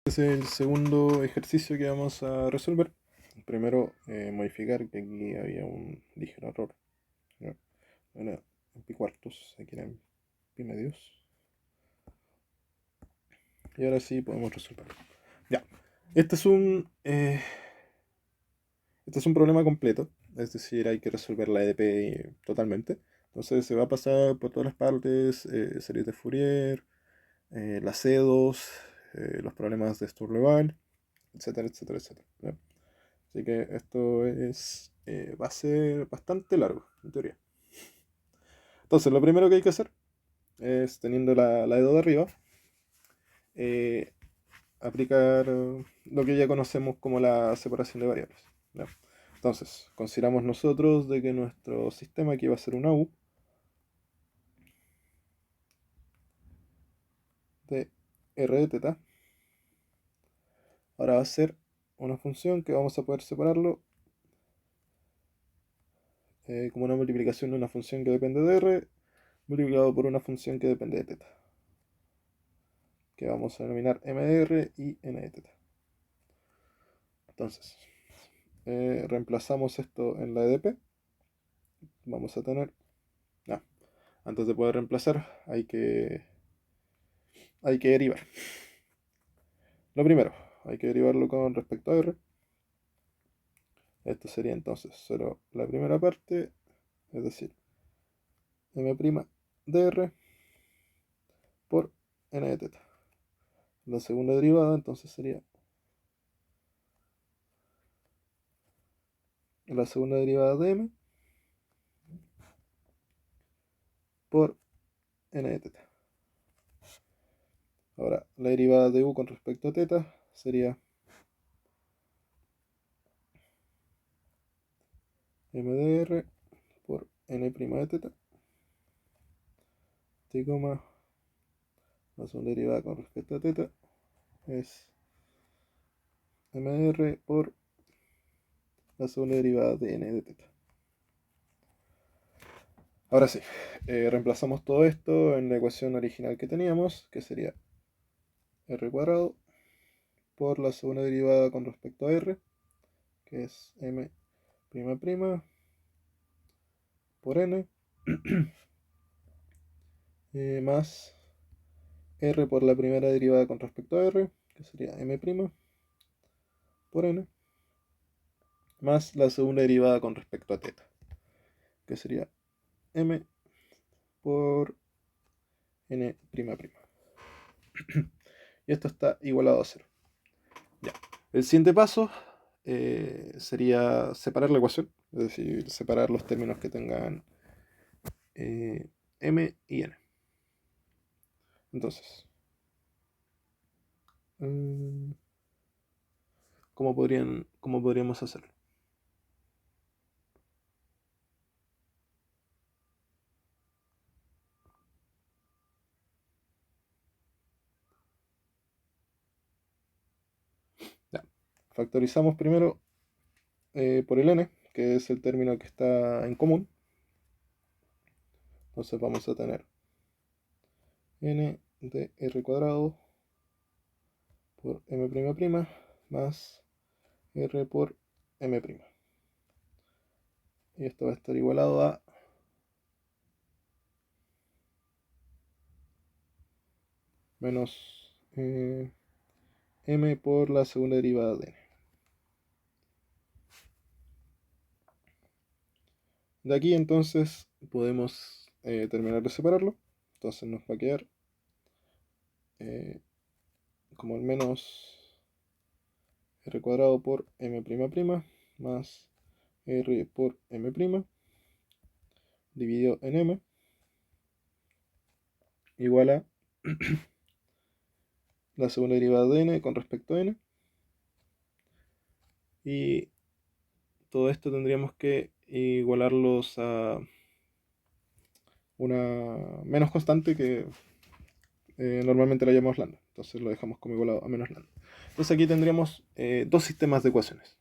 Este es el segundo ejercicio que vamos a resolver. Primero, modificar que aquí había un ligero error. ¿Ya? Era en pi cuartos, aquí era en pi medios. Y ahora sí podemos resolverlo. Ya, este es un, eh, este es un problema completo, es decir, hay que resolver la EDP totalmente. Entonces se va a pasar por todas las partes, series de Fourier, las EDOs, los problemas de Sturm-Liouville, etcétera, etcétera, etcétera. ¿Ya? Así que esto va a ser bastante largo, en teoría. Entonces, lo primero que hay que hacer es, teniendo la dedo de arriba, eh, aplicar lo que ya conocemos como la separación de variables. ¿Ya? Entonces, consideramos nosotros de que nuestro sistema aquí va a ser una U de r de teta. Ahora va a ser una función que vamos a poder separarlo como una multiplicación de una función que depende de r multiplicado por una función que depende de teta, que vamos a denominar m de r y n de teta. Entonces, reemplazamos esto en la EDP. Vamos a tener... No, antes de poder reemplazar hay que derivar. Lo primero, hay que derivarlo con respecto a R. Esto sería entonces solo la primera parte, es decir, m' de R por n de teta. La segunda derivada entonces sería la segunda derivada de m por n de teta. Ahora, la derivada de u con respecto a teta sería m de r por n' de teta, t, la segunda derivada con respecto a teta es m de r por la segunda derivada de n de teta. Ahora sí, reemplazamos todo esto en la ecuación original que teníamos, que sería r cuadrado por la segunda derivada con respecto a r, que es m' por n, más r por la primera derivada con respecto a r, que sería m' por n, más la segunda derivada con respecto a teta, que sería m por n'. Y esto está igualado a 0. Ya. El siguiente paso sería separar la ecuación, es decir, separar los términos que tengan m y n. Entonces, mm, cómo podríamos hacerlo? Ya. Factorizamos primero por el n, que es el término que está en común. Entonces vamos a tener n de r cuadrado por m', más r por m'. Y esto va a estar igualado a menos m por la segunda derivada de n. De aquí entonces podemos terminar de separarlo. Entonces nos va a quedar eh, como el menos r cuadrado por m', más r por m', dividido en m, igual a la segunda derivada de n con respecto a n. Y todo esto tendríamos que igualarlos a una menos constante que normalmente la llamamos lambda. Entonces lo dejamos como igualado a menos lambda. Entonces aquí tendríamos dos sistemas de ecuaciones,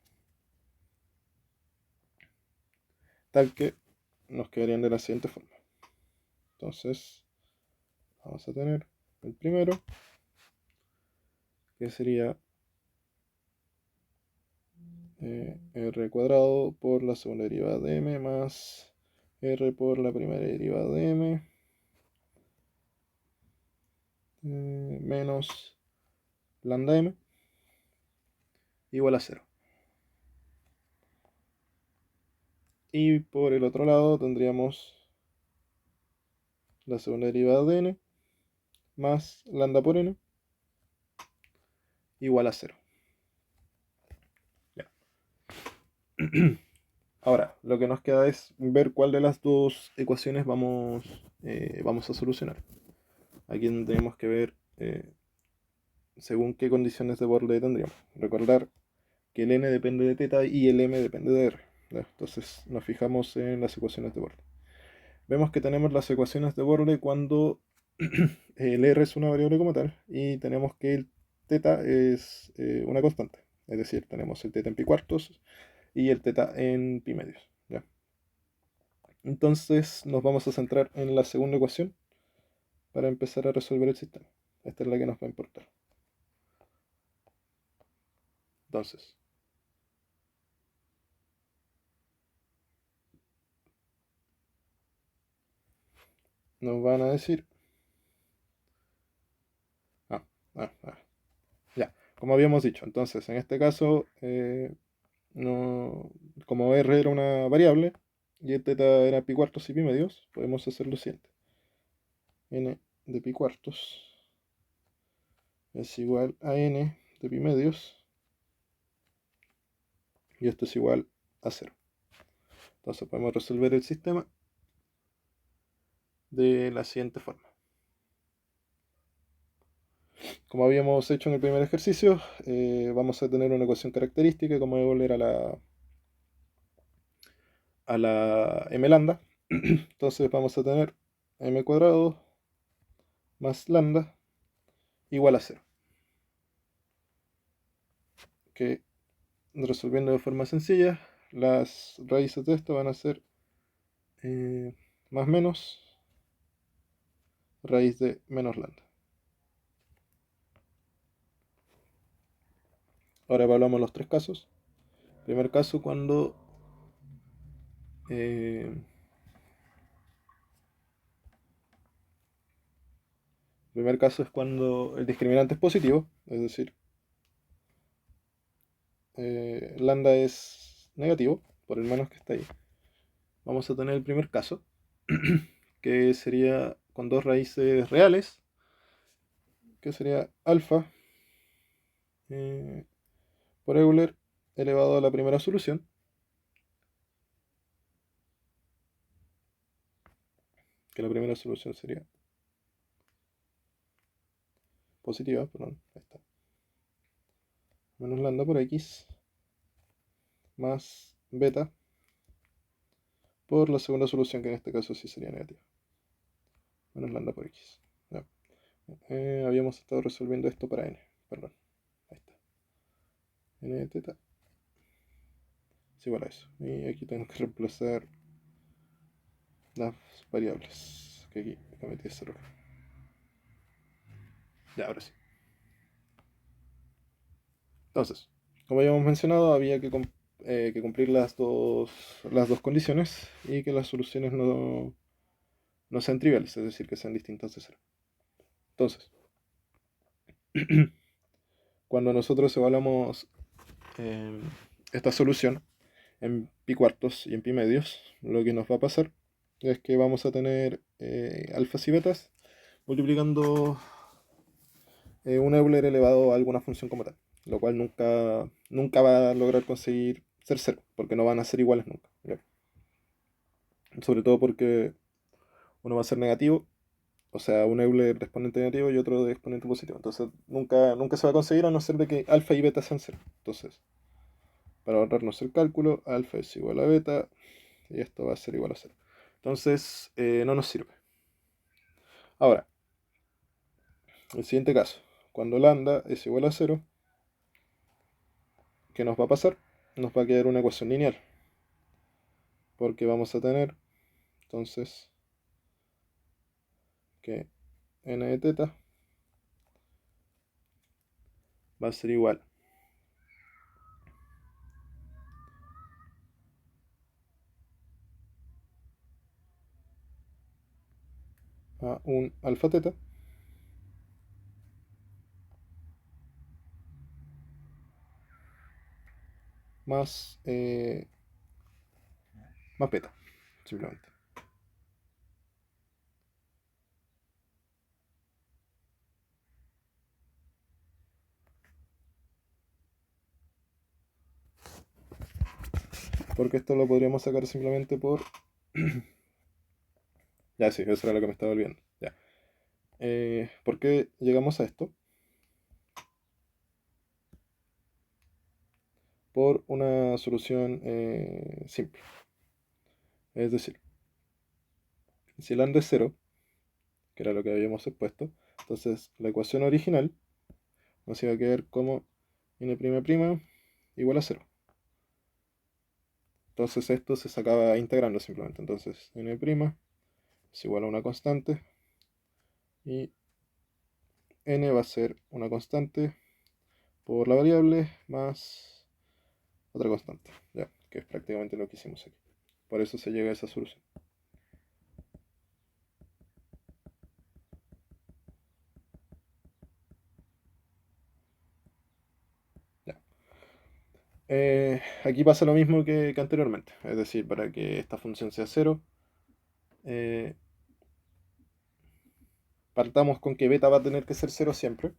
tal que nos quedarían de la siguiente forma. Entonces vamos a tener el primero, que sería r cuadrado por la segunda derivada de m más r por la primera derivada de m menos lambda m igual a 0. Y por el otro lado tendríamos la segunda derivada de n más lambda por n igual a 0. Ya. Ahora, lo que nos queda es ver cuál de las dos ecuaciones vamos a solucionar. Aquí tenemos que ver según qué condiciones de borde tendríamos. Recordar que el n depende de θ y el m depende de r. ¿Ya? Entonces nos fijamos en las ecuaciones de borde. Vemos que tenemos las ecuaciones de borde cuando el r es una variable como tal y tenemos que el θ es una constante. Es decir, tenemos el θ en pi cuartos y el θ en pi medios. ¿Ya? Entonces nos vamos a centrar en la segunda ecuación para empezar a resolver el sistema. Esta es la que nos va a importar. Entonces, nos van a decir... Ya, como habíamos dicho, entonces en este caso, no, como r era una variable y el θ era pi cuartos y pi medios, podemos hacer lo siguiente. N de pi cuartos es igual a n de pi medios y esto es igual a 0. Entonces podemos resolver el sistema de la siguiente forma. Como habíamos hecho en el primer ejercicio, vamos a tener una ecuación característica como de volver a la m lambda. Entonces vamos a tener m cuadrado más lambda igual a 0. Que resolviendo de forma sencilla, las raíces de esto van a ser más menos raíz de menos lambda. Ahora evaluamos los tres casos. Primer caso cuando primer caso es cuando el discriminante es positivo, es decir, lambda es negativo, por el menos que está ahí. Vamos a tener el primer caso, que sería con dos raíces reales, que sería alfa por Euler elevado a la primera solución, que la primera solución sería positiva, perdón, ahí está, menos lambda por x más beta por la segunda solución, que en este caso sí sería negativa, menos lambda por x. Ya. Habíamos estado resolviendo esto para n, perdón, ahí está, n de θ es igual a eso, y aquí tengo que reemplazar las variables, que aquí cometí ese error. Ya, ahora sí. Entonces, como habíamos mencionado, había que cumplir las dos condiciones y que las soluciones no sean triviales, es decir, que sean distintas de cero. Entonces, cuando nosotros evaluamos esta solución en pi cuartos y en pi medios, lo que nos va a pasar es que vamos a tener alfas y betas multiplicando un Euler elevado a alguna función como tal, lo cual nunca va a lograr conseguir ser cero, porque no van a ser iguales nunca. ¿Ya? Sobre todo porque uno va a ser negativo, o sea, un Euler de exponente negativo y otro de exponente positivo. Entonces nunca se va a conseguir a no ser de que alfa y beta sean cero. Entonces, para ahorrarnos el cálculo, alfa es igual a beta y esto va a ser igual a cero. Entonces, no nos sirve. Ahora, el siguiente caso, cuando lambda es igual a cero, ¿qué nos va a pasar? Nos va a quedar una ecuación lineal, porque vamos a tener, entonces, que n de θ va a ser igual a un alfa teta más, más beta, simplemente. Porque esto lo podríamos sacar simplemente por... Ya, sí, eso era lo que me estaba olvidando. Ya. ¿Por qué llegamos a esto? Por una solución simple. Es decir, si lambda es 0, que era lo que habíamos expuesto, entonces la ecuación original nos iba a quedar como n' igual a 0. Entonces esto se sacaba integrando simplemente. Entonces n' es igual a una constante y n va a ser una constante por la variable más otra constante, ya, que es prácticamente lo que hicimos aquí. Por eso se llega a esa solución. Ya. Aquí pasa lo mismo que anteriormente, es decir, para que esta función sea 0, eh, partamos con que beta va a tener que ser 0 siempre.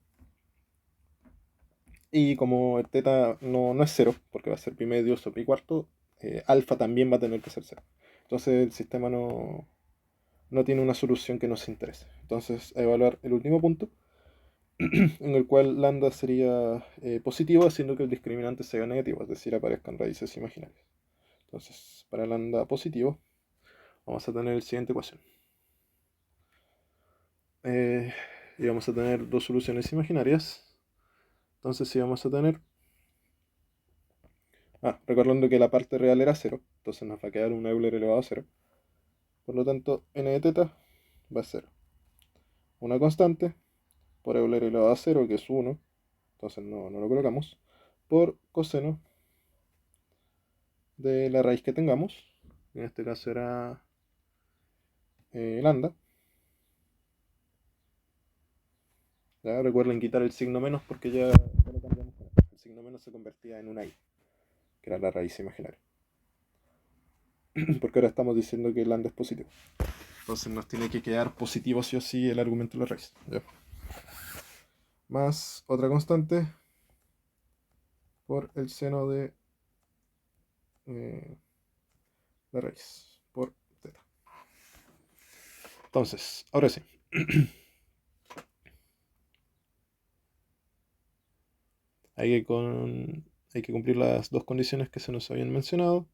Y como el teta no es 0, porque va a ser pi medio o pi cuarto, alfa también va a tener que ser 0. Entonces el sistema no tiene una solución que nos interese. Entonces, a evaluar el último punto, en el cual lambda sería positivo, haciendo que el discriminante sea negativo, es decir, aparezcan raíces imaginarias. Entonces, para lambda positivo, vamos a tener la siguiente ecuación. Y vamos a tener dos soluciones imaginarias. Entonces, sí vamos a tener... recordando que la parte real era 0, entonces nos va a quedar un Euler elevado a 0. Por lo tanto, n de teta va a ser una constante por Euler elevado a 0, que es 1, entonces no lo colocamos, por coseno de la raíz que tengamos, en este caso era lambda. ¿Ya? Recuerden quitar el signo menos porque ya lo cambiamos. El signo menos se convertía en una i, que era la raíz imaginaria. Porque ahora estamos diciendo que lambda es positivo. Entonces nos tiene que quedar positivo sí o sí el argumento de la raíz. ¿Ya? Más otra constante por el seno de la raíz, por teta. Entonces, ahora sí. Hay que cumplir las dos condiciones que se nos habían mencionado.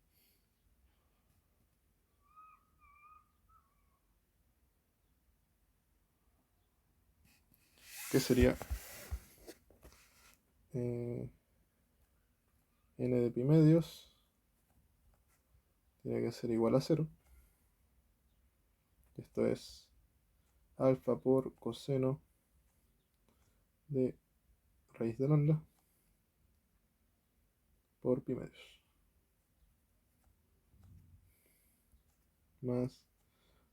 Que sería n de pi medios tiene que ser igual a 0. Esto es alfa por coseno de raíz de lambda por pi medios. Más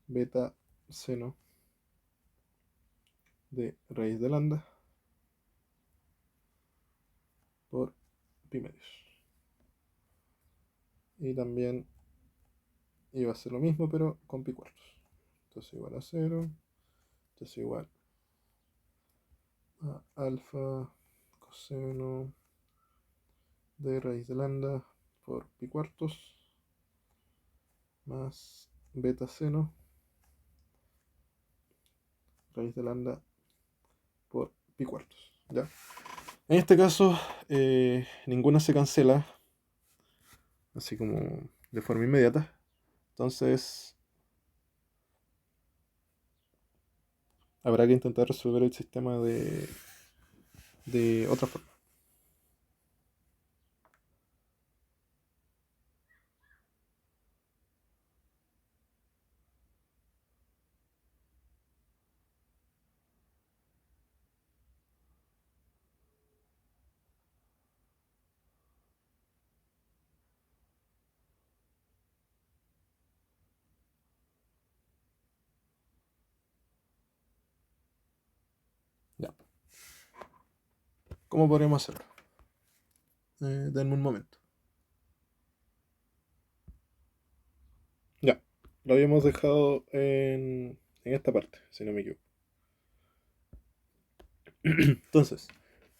beta seno de raíz de lambda por pi medios. Y también iba a ser lo mismo, pero con pi cuartos. Entonces igual a 0. Entonces igual a alfa coseno de raíz de lambda por pi cuartos más beta seno raíz de lambda por pi cuartos. ¿Ya? En este caso, ninguna se cancela, así como de forma inmediata. Entonces, habrá que intentar resolver el sistema de otra forma. ¿Cómo podríamos hacerlo? Denme un momento. Ya, lo habíamos dejado en esta parte, si no me equivoco. Entonces,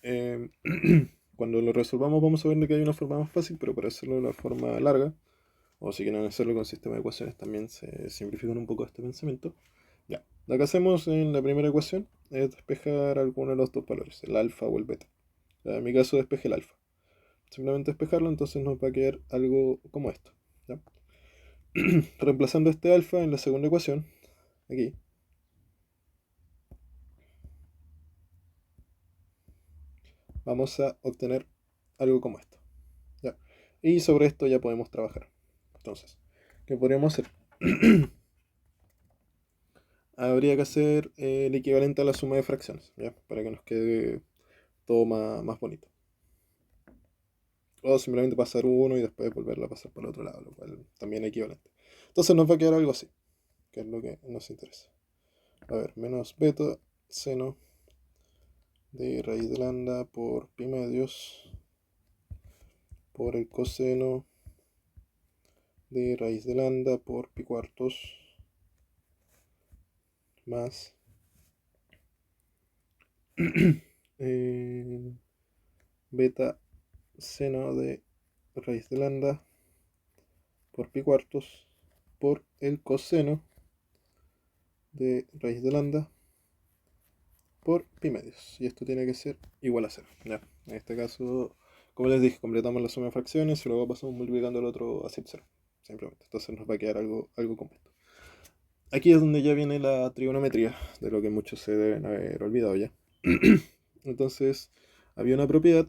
eh, cuando lo resolvamos vamos a ver que hay una forma más fácil, pero para hacerlo de una forma larga, o si quieren hacerlo con sistema de ecuaciones también se simplifican un poco este pensamiento. Ya, lo que hacemos en la primera ecuación es despejar alguno de los dos valores, el alfa o el beta. Ya, en mi caso despeje el alfa. Simplemente despejarlo, entonces nos va a quedar algo como esto. ¿Ya? Reemplazando este alfa en la segunda ecuación, aquí, vamos a obtener algo como esto. ¿Ya? Y sobre esto ya podemos trabajar. Entonces, ¿qué podríamos hacer? Habría que hacer el equivalente a la suma de fracciones, ¿ya? Para que nos quede todo más bonito. O simplemente pasar uno y después volverlo a pasar por el otro lado, lo cual también es equivalente. Entonces nos va a quedar algo así, que es lo que nos interesa. A ver, menos beta seno de raíz de lambda por pi medios por el coseno de raíz de lambda por pi cuartos más beta seno de raíz de lambda por pi cuartos por el coseno de raíz de lambda por pi medios. Y esto tiene que ser igual a cero. Ya. En este caso, como les dije, completamos la suma de fracciones y luego pasamos multiplicando el otro hacia el cero. Simplemente. Entonces nos va a quedar algo completo. Aquí es donde ya viene la trigonometría, de lo que muchos se deben haber olvidado ya. Entonces, había una propiedad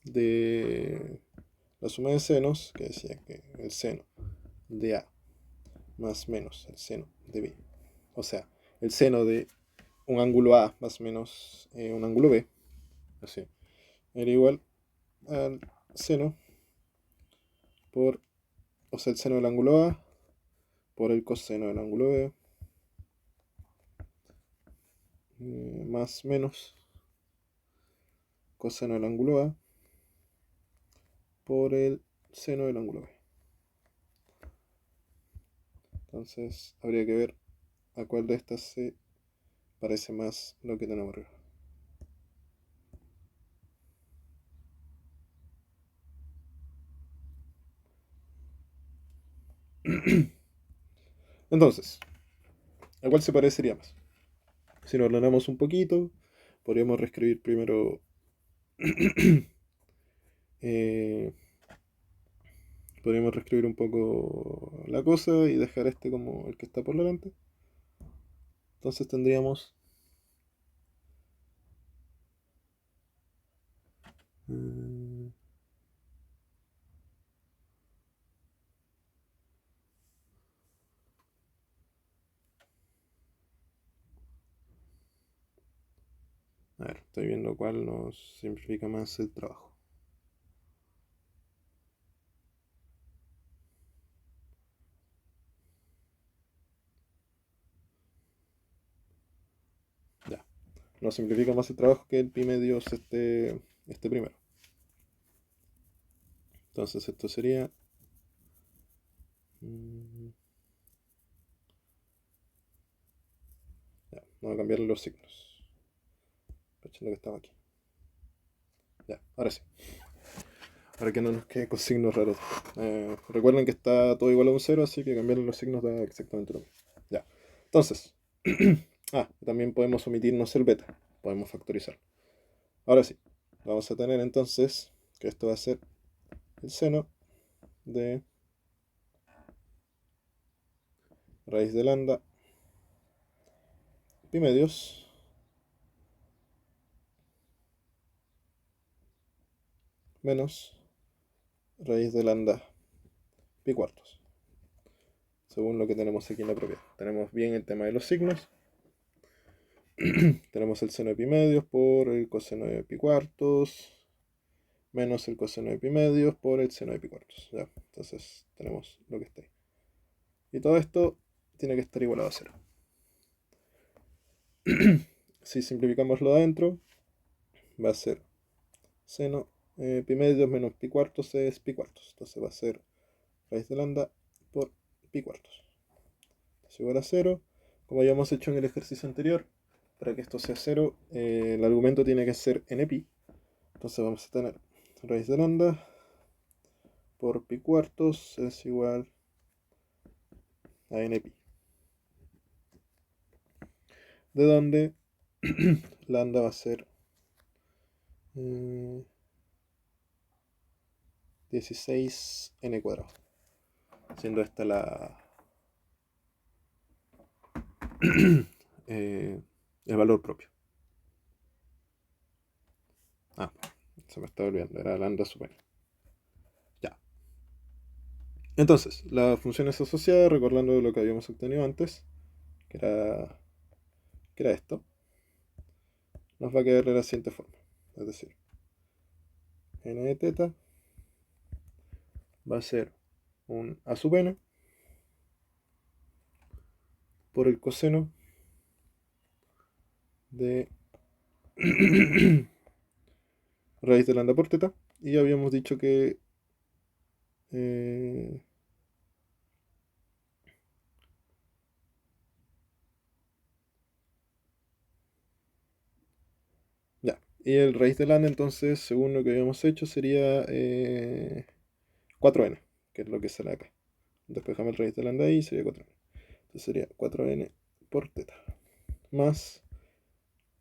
de la suma de senos que decía que el seno de A más menos el seno de B, o sea, el seno de un ángulo A más menos un ángulo B, así, era igual al seno por, o sea, el seno del ángulo A por el coseno del ángulo B más menos coseno del ángulo A por el seno del ángulo B. Entonces habría que ver a cuál de estas se parece más lo que tenemos arriba. Entonces, ¿a cuál se parecería más? Si nos ordenamos un poquito, podríamos reescribir primero eh, podríamos reescribir un poco la cosa y dejar este como el que está por delante. Entonces tendríamos mm, a ver, estoy viendo cuál nos simplifica más el trabajo. Ya, nos simplifica más el trabajo que el pi medios este primero. Entonces esto sería ya, vamos a cambiarle los signos. Aprovechando que estaba aquí. Ya, ahora sí. Para que no nos quede con signos raros. Recuerden que está todo igual a un cero, así que cambiarle los signos da exactamente lo mismo. Ya. Entonces. También podemos omitirnos el beta. Podemos factorizar. Ahora sí. Vamos a tener entonces que esto va a ser el seno de raíz de lambda pi medios menos raíz de lambda pi cuartos. Según lo que tenemos aquí en la propiedad. Tenemos bien el tema de los signos. Tenemos el seno de pi medios por el coseno de pi cuartos menos el coseno de pi medios por el seno de pi cuartos. ¿Ya? Entonces tenemos lo que está ahí. Y todo esto tiene que estar igualado a cero. Si simplificamos lo de adentro, va a ser seno pi medios menos pi cuartos es pi cuartos. Entonces va a ser raíz de lambda por pi cuartos. Es igual a 0. Como ya hemos hecho en el ejercicio anterior, para que esto sea 0, el argumento tiene que ser npi. Entonces vamos a tener raíz de lambda por pi cuartos es igual a npi. De donde lambda va a ser 16n cuadrado. Siendo esta el valor propio. Se me estaba olvidando, era lambda sub n. Ya. Entonces, las funciones asociadas, recordando lo que habíamos obtenido antes, que era esto, nos va a quedar de la siguiente forma. Es decir, n de teta va a ser un a sub n por el coseno de raíz de lambda por teta. Y habíamos dicho que ya. Y el raíz de lambda, entonces, según lo que habíamos hecho, sería 4n, que es lo que sale acá. Despejamos el raíz de lambda ahí y sería 4n. Entonces sería 4n por teta. Más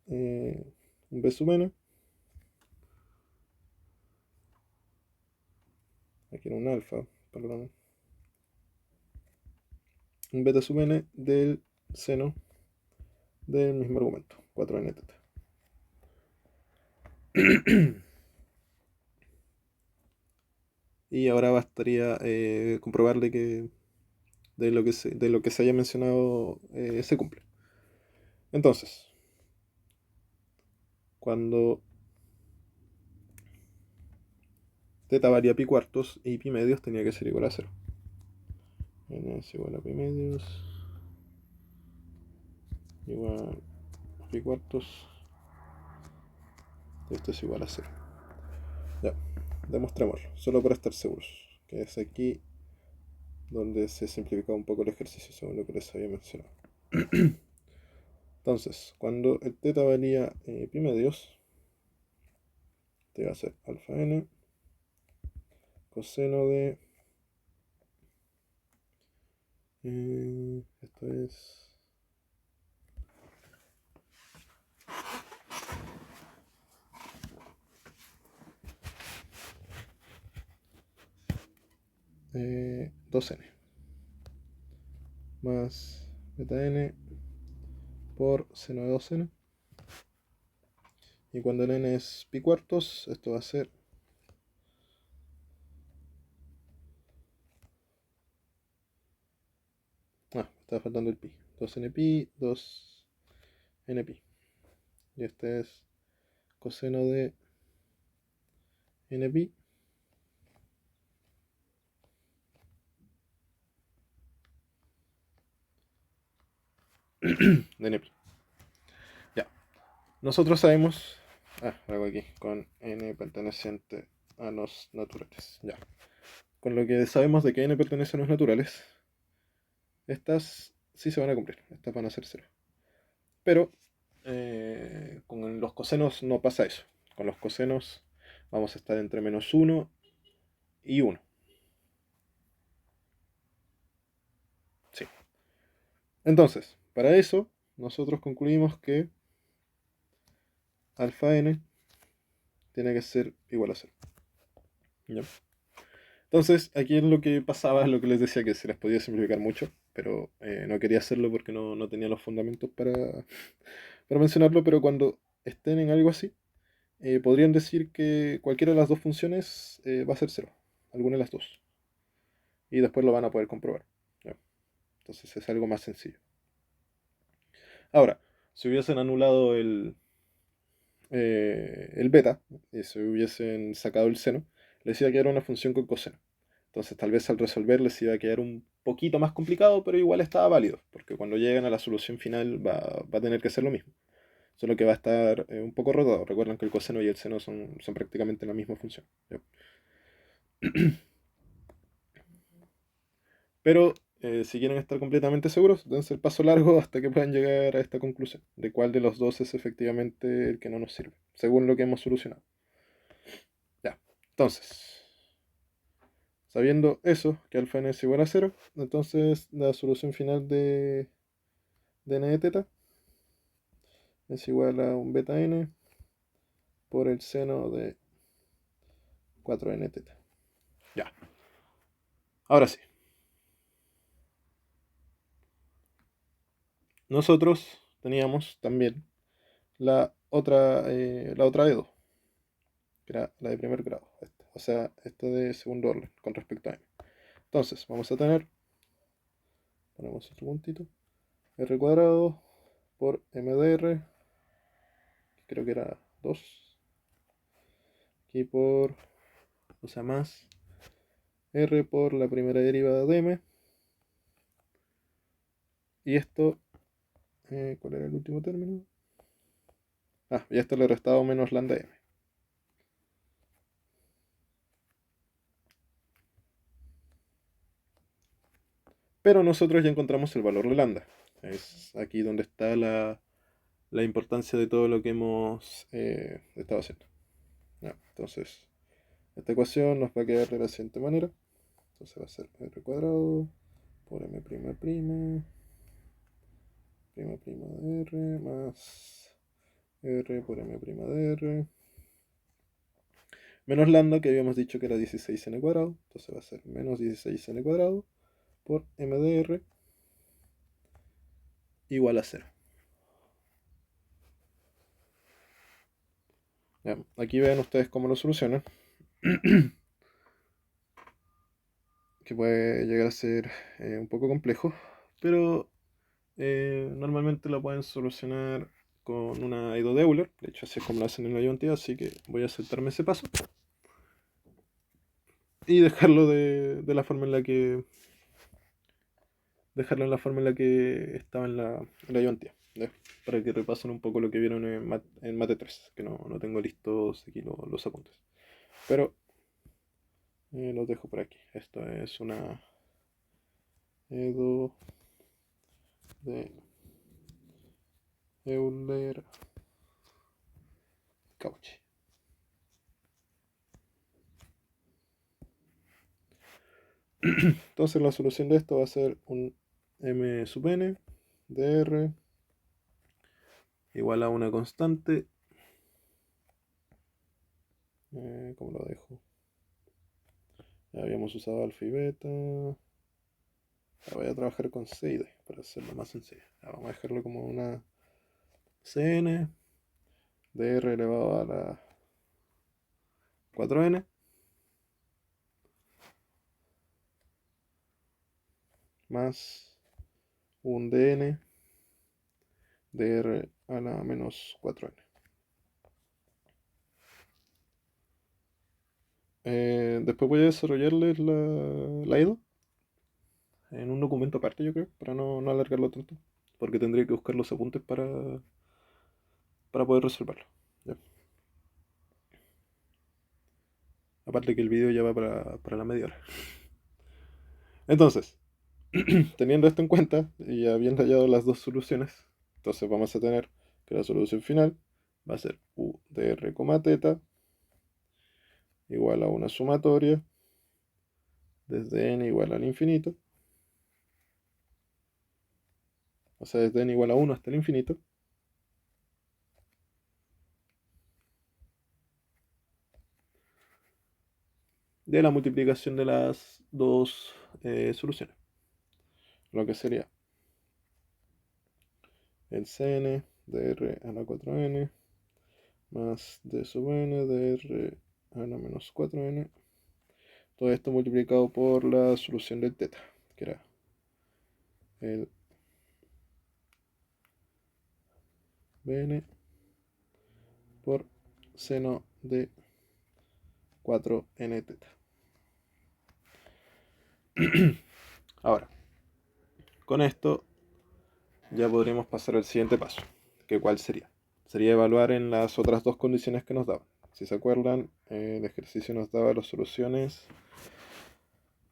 un b sub n. Aquí era un alfa, perdón. Un beta sub n del seno del mismo argumento, 4n teta. Y ahora bastaría comprobarle que de lo que se haya mencionado se cumple. Entonces, cuando teta varía pi cuartos y pi medios tenía que ser igual a 0. N es igual a pi medios igual a pi cuartos. Esto es igual a 0. Ya, demostrémoslo, solo para estar seguros. Que es aquí donde se simplifica un poco el ejercicio según lo que les había mencionado. Entonces, cuando el teta valía pi medios, te va a ser alfa n coseno de esto es 2n más beta n por seno de 2n. Y cuando el n es pi cuartos, esto va a ser estaba faltando el pi. 2n pi, 2n pi. Y este es coseno de n pi de n pi. Ya. Nosotros sabemos. Hago aquí con n perteneciente a los naturales. Ya. Con lo que sabemos de que n pertenece a los naturales, estas sí se van a cumplir. Estas van a ser 0. Pero con los cosenos no pasa eso. Con los cosenos vamos a estar entre menos 1 y 1. Sí. Entonces, para eso, nosotros concluimos que alfa n tiene que ser igual a 0. ¿Ya? Entonces, aquí es lo que pasaba, lo que les decía, que se les podía simplificar mucho, pero no quería hacerlo porque no tenía los fundamentos para mencionarlo, pero cuando estén en algo así, podrían decir que cualquiera de las dos funciones va a ser 0, alguna de las dos, y después lo van a poder comprobar. ¿Ya? Entonces es algo más sencillo. Ahora, si hubiesen anulado el beta y se hubiesen sacado el seno, les iba a quedar una función con coseno. Entonces tal vez al resolver les iba a quedar un poquito más complicado, pero igual estaba válido, porque cuando lleguen a la solución final va a tener que ser lo mismo. solo que va a estar un poco rotado. Recuerden que el coseno y el seno son prácticamente la misma función. ¿Ya? Pero si quieren estar completamente seguros, dense el paso largo hasta que puedan llegar a esta conclusión, de cuál de los dos es efectivamente el que no nos sirve, según lo que hemos solucionado. Ya, entonces, sabiendo eso, que alfa n es igual a cero, entonces la solución final de n de teta es igual a un beta n por el seno de 4n teta. Ya, ahora sí. Nosotros teníamos también la otra EDO, que era la de primer grado, o sea, esta de segundo orden con respecto a n. Entonces, vamos a tener, ponemos otro puntito, r cuadrado por mdr, que creo que era 2, aquí por, o sea, más r por la primera derivada de m, y esto, ¿cuál era el último término? Y esto le he restado menos lambda m. Pero nosotros ya encontramos el valor de lambda. Es aquí donde está la importancia de todo lo que hemos estado haciendo. Ya, entonces, esta ecuación nos va a quedar de la siguiente manera. Entonces va a ser r cuadrado por m', prima de r más r por m' de r menos lambda, que habíamos dicho que era 16n cuadrado. Entonces va a ser menos 16n cuadrado por m de r igual a 0. Ya, aquí ven ustedes cómo lo solucionan. Que puede llegar a ser un poco complejo, pero normalmente lo pueden solucionar con una EIDO de Euler. De hecho, así es como lo hacen en la ayudantía, así que voy a saltarme ese paso y dejarlo en la forma en la que estaba en la ayudantía, ¿ya? Para que repasen un poco lo que vieron en Mate 3, que no tengo listos aquí los apuntes. Pero los dejo por aquí. Esto es una EDO de Euler Cauchy. Entonces la solución de esto va a ser un m sub n de r igual a una constante. ¿Cómo lo dejo? Ya habíamos usado alfa y beta. Ahora voy a trabajar con C y D para hacerlo más sencillo. Ahora vamos a dejarlo como una Cn de r elevado a la 4n más un dn de r a la menos 4n. Después voy a desarrollarles la IDO en un documento aparte, yo creo, para no alargarlo tanto, porque tendría que buscar los apuntes para poder resolverlo. ¿Ya? Aparte que el video ya va para la media hora. Entonces, teniendo esto en cuenta y habiendo hallado las dos soluciones, entonces vamos a tener que la solución final va a ser u de r, teta igual a una sumatoria desde n igual al infinito, o sea, desde n igual a 1 hasta el infinito, de la multiplicación de las dos soluciones. Lo que sería el Cn de r a la 4n más d sub n de r a la menos 4n. Todo esto multiplicado por la solución del teta, que era el bn por seno de 4n teta. Ahora, con esto ya podríamos pasar al siguiente paso, que cuál sería. sería evaluar en las otras dos condiciones que nos daban. Si se acuerdan, el ejercicio nos daba las soluciones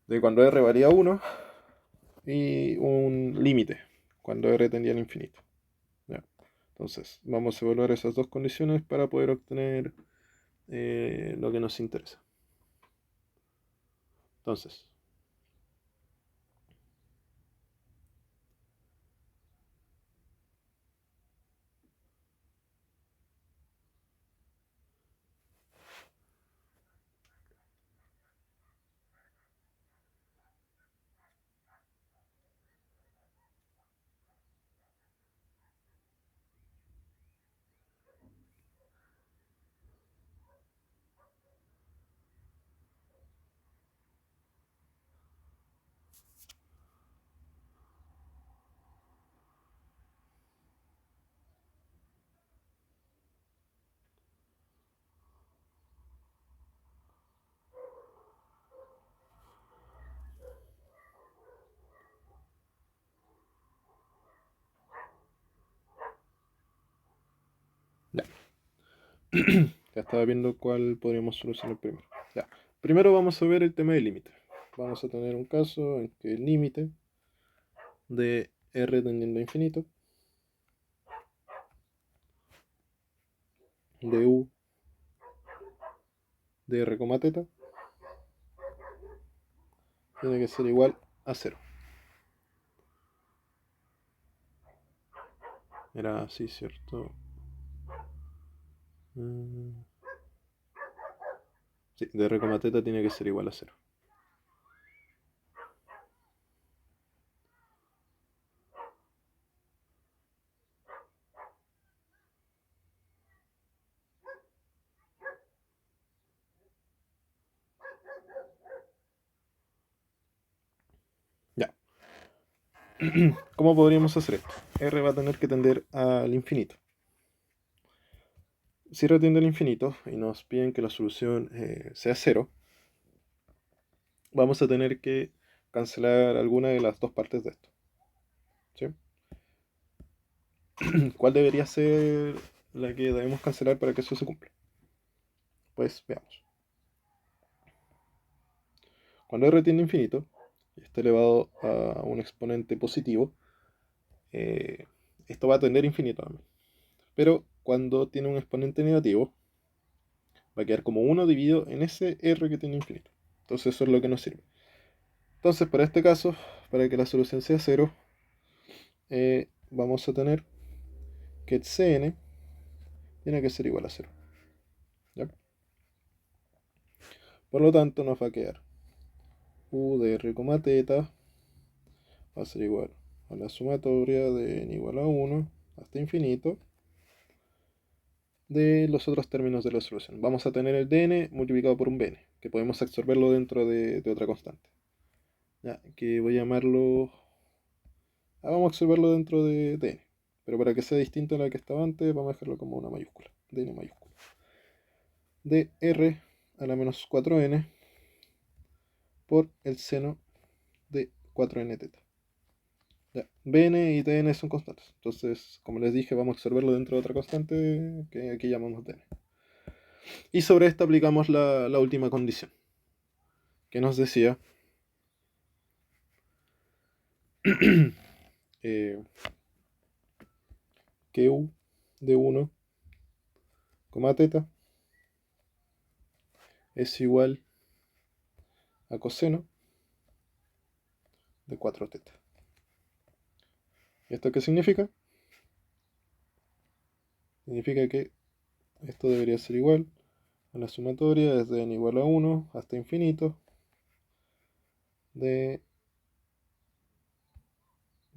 de cuando r valía 1 y un límite, cuando r tendía al infinito. ¿Ya? Entonces, vamos a evaluar esas dos condiciones para poder obtener lo que nos interesa. Entonces, ya. Ya estaba viendo cuál podríamos solucionar primero. Ya. Primero vamos a ver el tema del límite. Vamos a tener un caso en que el límite de r tendiendo a infinito de u de r, teta tiene que ser igual a 0. Era así, ¿cierto? Sí, de r, teta tiene que ser igual a 0. Ya. ¿Cómo podríamos hacer esto? R va a tener que tender al infinito. Si R tiende al infinito y nos piden que la solución sea 0, vamos a tener que cancelar alguna de las dos partes de esto. ¿Sí? ¿Cuál debería ser la que debemos cancelar para que eso se cumpla? Pues veamos. Cuando R tiende a infinito y está elevado a un exponente positivo, eh, esto va a tender a infinito también. Pero cuando tiene un exponente negativo, va a quedar como 1 dividido en ese R que tiene infinito. Entonces eso es lo que nos sirve. Entonces para este caso, para que la solución sea 0, vamos a tener que Cn tiene que ser igual a 0. ¿Ya? Por lo tanto nos va a quedar u de r, teta va a ser igual a la sumatoria de n igual a 1 hasta infinito de los otros términos de la solución. Vamos a tener el dn multiplicado por un bn, que podemos absorberlo dentro de otra constante. Ya, que voy a llamarlo... vamos a absorberlo dentro de dn. Pero para que sea distinto a la que estaba antes, vamos a dejarlo como una mayúscula. dn mayúscula. De r a la menos 4n por el seno de 4n teta. Ya. Bn y dn son constantes. Entonces, como les dije, vamos a absorberlo dentro de otra constante que aquí llamamos dn. Y sobre esta aplicamos la última condición, que nos decía que u de 1, teta es igual a coseno de 4 teta. ¿Y esto qué significa? Significa que esto debería ser igual a la sumatoria desde n igual a 1 hasta infinito de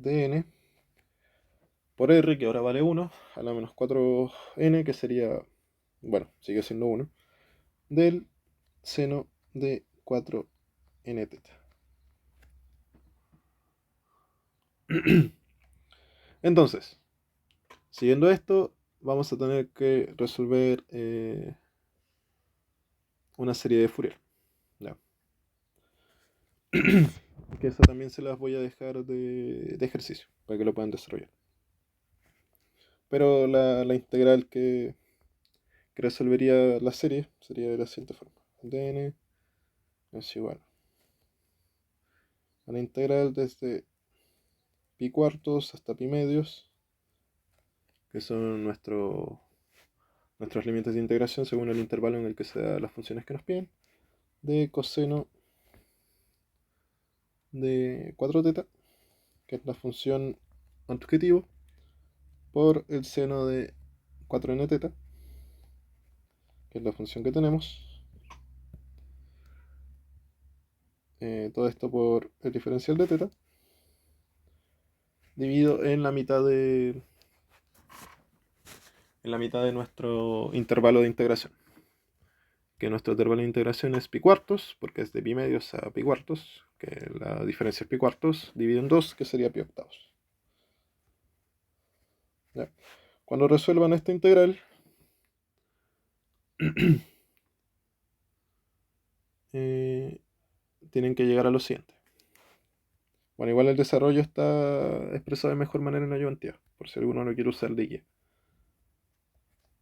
n por r, que ahora vale 1, a la menos 4n, que sería, bueno, sigue siendo 1, del seno de 4n teta. Entonces, siguiendo esto, vamos a tener que resolver una serie de Fourier. ¿Ya? Que eso también se las voy a dejar de ejercicio, para que lo puedan desarrollar. pero la integral que resolvería la serie sería de la siguiente forma. dn es igual a la integral desde pi cuartos hasta pi medios, que son nuestros límites de integración según el intervalo en el que se dan las funciones que nos piden, de coseno de 4 teta, que es la función objetivo, por el seno de 4n teta, que es la función que tenemos. Todo esto por el diferencial de teta, dividido en la mitad de nuestro intervalo de integración. Que nuestro intervalo de integración es pi cuartos, porque es de pi medios a pi cuartos, que la diferencia es pi cuartos, dividido en 2, que sería pi octavos. ¿Ya? Cuando resuelvan esta integral, tienen que llegar a lo siguiente. Bueno, igual el desarrollo está expresado de mejor manera en la ayudantía, por si alguno no quiere usar de guía.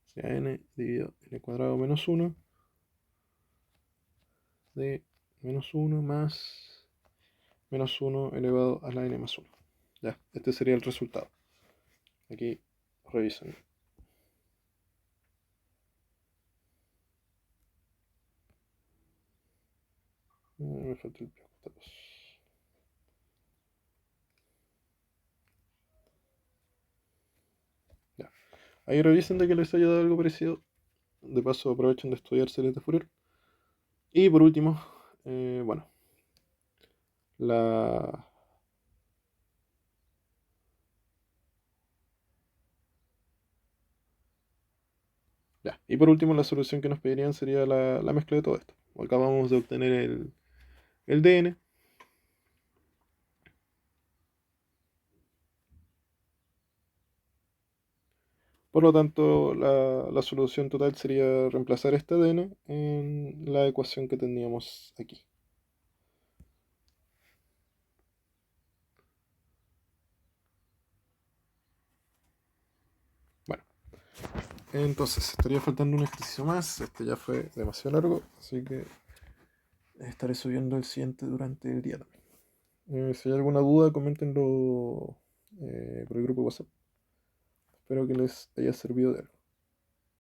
Sea n dividido n cuadrado menos 1 de menos 1 más menos 1 elevado a la n más 1. Ya, este sería el resultado. Aquí revisan. Me falta el pi octavos. Ya. Ahí revisen de que les haya dado algo parecido. De paso aprovechen de estudiar series de Fourier. Y por último, bueno, la... Ya. Y por último, la solución que nos pedirían sería la mezcla de todo esto. Acabamos de obtener el DN. Por lo tanto, la solución total sería reemplazar este DN en la ecuación que teníamos aquí. Bueno, entonces estaría faltando un ejercicio más. Este ya fue demasiado largo, así que estaré subiendo el siguiente durante el día también. Si hay alguna duda, coméntenlo por el grupo de WhatsApp. Espero que les haya servido de algo.